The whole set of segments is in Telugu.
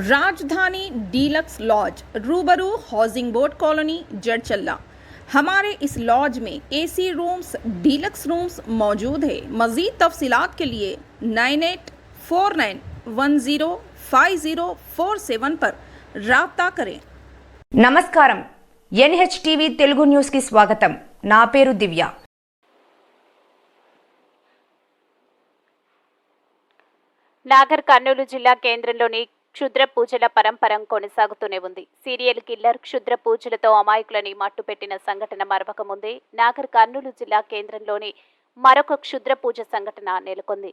राजधानी डीलक्स लॉज रूबरू हाउसिंग बोर्ड कॉलोनी जड़चल्ला। हमारे इस लॉज में एसी रूम्स डीलक्स रूम्स मौजूद है। मज़ीद तफसीलात के लिए 9849105047 पर राब्ता करें। నమస్కారం ఎన్హెచ్టీవీ తెలుగు న్యూస్ కి స్వాగతం। నా పేరు దివ్య। నాగర్ కర్నూలు జిల్లా కేంద్రంలోని క్షుద్ర పూజల పరంపరం కొనసాగుతూనే ఉంది। సీరియల్ కిల్లర్ క్షుద్ర పూజలతో అమాయకులని మట్టుపెట్టిన సంఘటన మరవకముందే నాగర్ కర్నూలు జిల్లా కేంద్రంలోని మరొక క్షుద్ర పూజ సంఘటన నెలకొంది।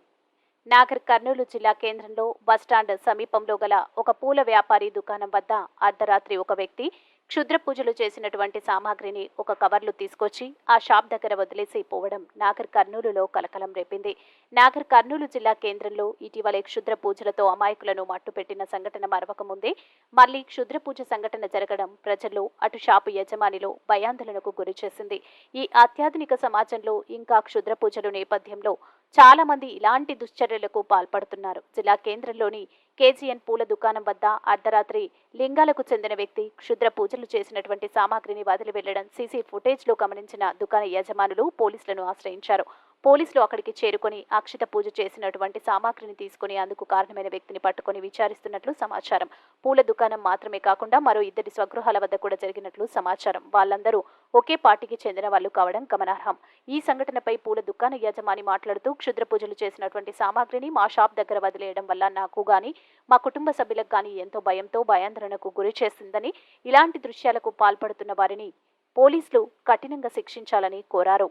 నాగర్ కర్నూలు జిల్లా కేంద్రంలో బస్టాండ్ సమీపంలో గల ఒక పూల వ్యాపారి దుకాణం వద్ద అర్ధరాత్రి ఒక వ్యక్తి క్షుద్ర పూజలు చేసినటువంటి సామాగ్రిని ఒక కవర్లు తీసుకొచ్చి ఆ షాప్ దగ్గర వదిలేసి పోవడం నాగర్ కర్నూలులో కలకలం రేపింది। నాగర్ కర్నూలు జిల్లా కేంద్రంలో ఇటీవలే క్షుద్ర పూజలతో అమాయకులను మట్టుపెట్టిన సంఘటన మరవకముందే మళ్లీ క్షుద్ర పూజ సంఘటన జరగడం ప్రజల్లో అటు షాపు యజమానిలో భయాందోళనకు గురిచేసింది। ఈ అత్యాధునిక సమాజంలో ఇంకా క్షుద్ర పూజలు నేపథ్యంలో చాలా మంది ఇలాంటి దుశ్చర్యలకు పాల్పడుతున్నారు। జిల్లా కేంద్రంలోని కేజీఎన్ పూల దుకాణం వద్ద అర్ధరాత్రి లింగాలకు చెందిన వ్యక్తి క్షుద్ర పూజలు చేసినటువంటి సామాగ్రిని వదిలి వెళ్లడం సీసీ ఫుటేజ్ లో గమనించిన దుకాణ యజమానులు పోలీసులను ఆశ్రయించారు। పోలీసులు అక్కడికి చేరుకుని అక్షత పూజ చేసినటువంటి సామాగ్రిని తీసుకుని అందుకు కారణమైన వ్యక్తిని పట్టుకుని విచారిస్తున్నట్లు సమాచారం। పూల దుకాణం మాత్రమే కాకుండా మరో 2 స్వగృహాల వద్ద కూడా జరిగినట్లు సమాచారం। వాళ్ళందరూ ఒకే పార్టీకి చెందిన వాళ్ళు కావడం గమనార్హం। ఈ సంఘటనపై పూల దుకాణ యజమాని మాట్లాడుతూ క్షుద్ర పూజలు చేసినటువంటి సామాగ్రిని మా షాప్ దగ్గర వదిలేయడం వల్ల నాకు గాని మా కుటుంబ సభ్యులకు గాని ఎంతో భయంతో భయాందోళనకు గురి చేసిందని, ఇలాంటి దృశ్యాలకు పాల్పడుతున్న వారిని పోలీసులు కఠినంగా శిక్షించాలని కోరారు।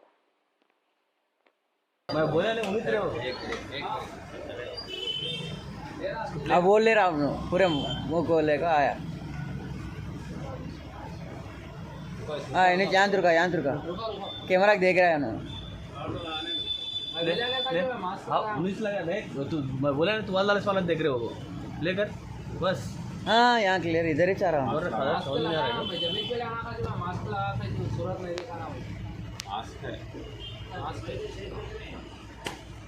मैं बोला नहीं उम्मीद रहे हो अब बोल ले रहा हूँ पूरे मुँह को लेकर आया। हाँ इन्हें यांत्र का कैमरा देख रहा है ना। उन्नीस लगा नहीं तू मैं बोला नहीं तू वाला देख रहे हो लेकर बस। हाँ यहाँ क्लियर इधर ही चाह रहा हूँ।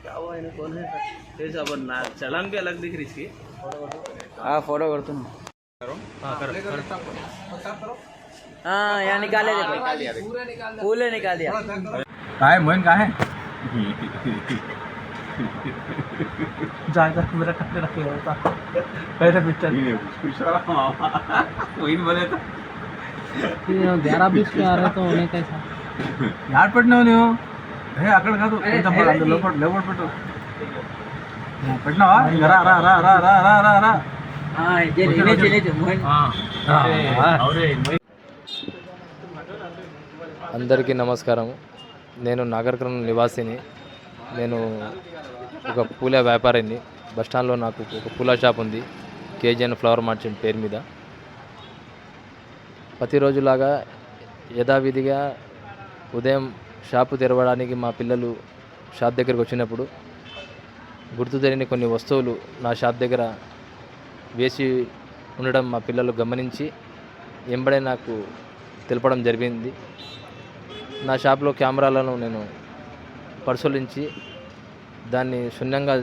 क्या हुआ इन्हें कौन है तेज अब ना चलान भी अलग दिख रही इसकी। हाँ फोटो कर तुम हाँ यहाँ निकाले पूरे निकाल दिया कहाँ है मोहन कहाँ है जाकर मेरा कपड़े रख लिया था कैसे पिक्चर वही बोले तो 11-20 के आ रहे तो उन्हें कैसा यार पटना नहीं हो है अकड़ का तो लोपट पटो पटना रा रा रा रा रा रा रा रा हां ये ले मोहन हां అందరికీ నమస్కారం। నేను నాగర్ కర్నూలు నివాసిని। నేను ఒక పూల వ్యాపారిని। బస్టాండ్లో నాకు ఒక పూల షాప్ ఉంది, కేజీఎన్ ఫ్లవర్ మార్చెంట్ పేరు మీద। ప్రతిరోజులాగా యథావిధిగా ఉదయం షాపు తెరవడానికి మా పిల్లలు షాప్ దగ్గరికి వచ్చినప్పుడు గుర్తు తెలియని కొన్ని వస్తువులు నా షాప్ దగ్గర వేసి ఉండడం మా పిల్లలు గమనించి ఎంబడే నాకు తెలపడం జరిగింది। నా షాప్లో కెమెరాలను నేను పరిశీలించి దాన్ని శూన్యంగా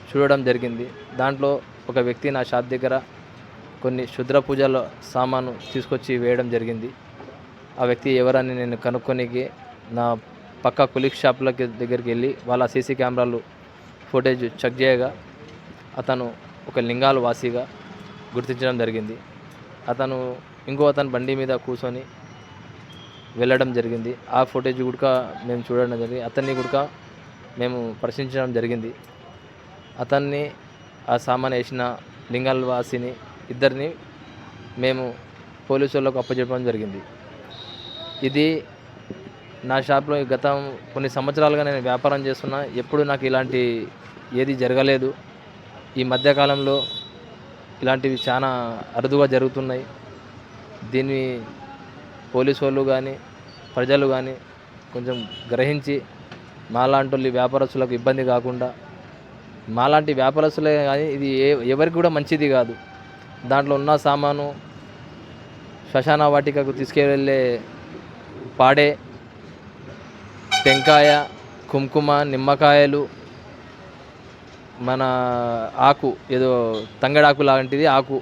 చూడడం జరిగింది। దాంట్లో ఒక వ్యక్తి నా షాప్ దగ్గర కొన్ని క్షుద్ర పూజల సామాను తీసుకొచ్చి వేయడం జరిగింది। ఆ వ్యక్తి ఎవరని నేను కనుక్కోనికి నా పక్క కొలీగ్ షాపులకి దగ్గరికి వెళ్ళి వాళ్ళ సీసీ కెమెరాలు ఫుటేజ్ చెక్ చేయగా అతను ఒక లింగాల వాసిగా గుర్తించడం జరిగింది। అతను అతను బండి మీద కూర్చొని వెళ్ళడం జరిగింది। ఆ ఫుటేజ్ కూడా మేము చూడడం జరిగింది। అతన్ని కూడా మేము ప్రశ్నించడం జరిగింది। అతన్ని ఆ సామాన్ వేసిన లింగాల వాసిని ఇద్దరిని మేము పోలీసు వాళ్ళకు అప్పచెప్పడం జరిగింది। ఇది నా షాప్లో గత కొన్ని సంవత్సరాలుగా నేను వ్యాపారం చేస్తున్నా, ఎప్పుడు నాకు ఇలాంటి ఏది జరగలేదు। ఈ మధ్యకాలంలో ఇలాంటివి చాలా అరుదుగా జరుగుతున్నాయి। దీన్ని పోలీసు వాళ్ళు కానీ ప్రజలు కానీ కొంచెం గ్రహించి మాలాంటి వ్యాపారస్తులకు ఇబ్బంది కాకుండా, మాలాంటి వ్యాపారస్తులే కానీ ఇది ఎవరికి కూడా మంచిది కాదు। దాంట్లో ఉన్న సామాను శ్మశాన వాటికకు తీసుకెళ్ళే పాడే, టెంకాయ, కుంకుమ, నిమ్మకాయలు, మన ఆకు ఏదో తంగడాకు లాంటిది ఆకు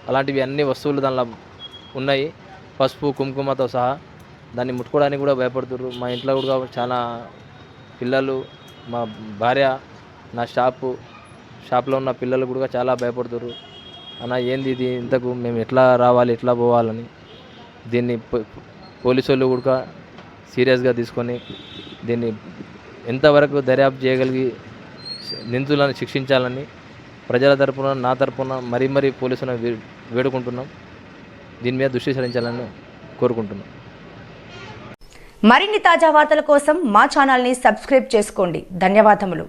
అలాంటివి అన్ని వస్తువులు దానిలో ఉన్నాయి, పసుపు కుంకుమతో సహా. దాన్ని ముట్టుకోవడానికి కూడా భయపడుతుర్రు. మా ఇంట్లో కూడా చాలా పిల్లలు, మా భార్య, నా షాప్లో ఉన్న పిల్లలు కూడా చాలా భయపడుతుర్రు. అన్న ఏంది ఇది, ఇంతకు మేము ఎట్లా రావాలి, ఎట్లా పోవాలని. దీన్ని పోలీసు వాళ్ళు కూడా సీరియస్గా తీసుకొని దీన్ని ఎంతవరకు దర్యాప్తు చేయగలిగి నిందితులను శిక్షించాలని ప్రజల తరపున, నా తరపున మరీ పోలీసులను వేడుకుంటున్నాం. దీని మీద దృష్టి సారించాలని కోరుకుంటున్నాం. మరిన్ని తాజా వార్తల కోసం మా ఛానల్ని సబ్స్క్రైబ్ చేసుకోండి. ధన్యవాదములు.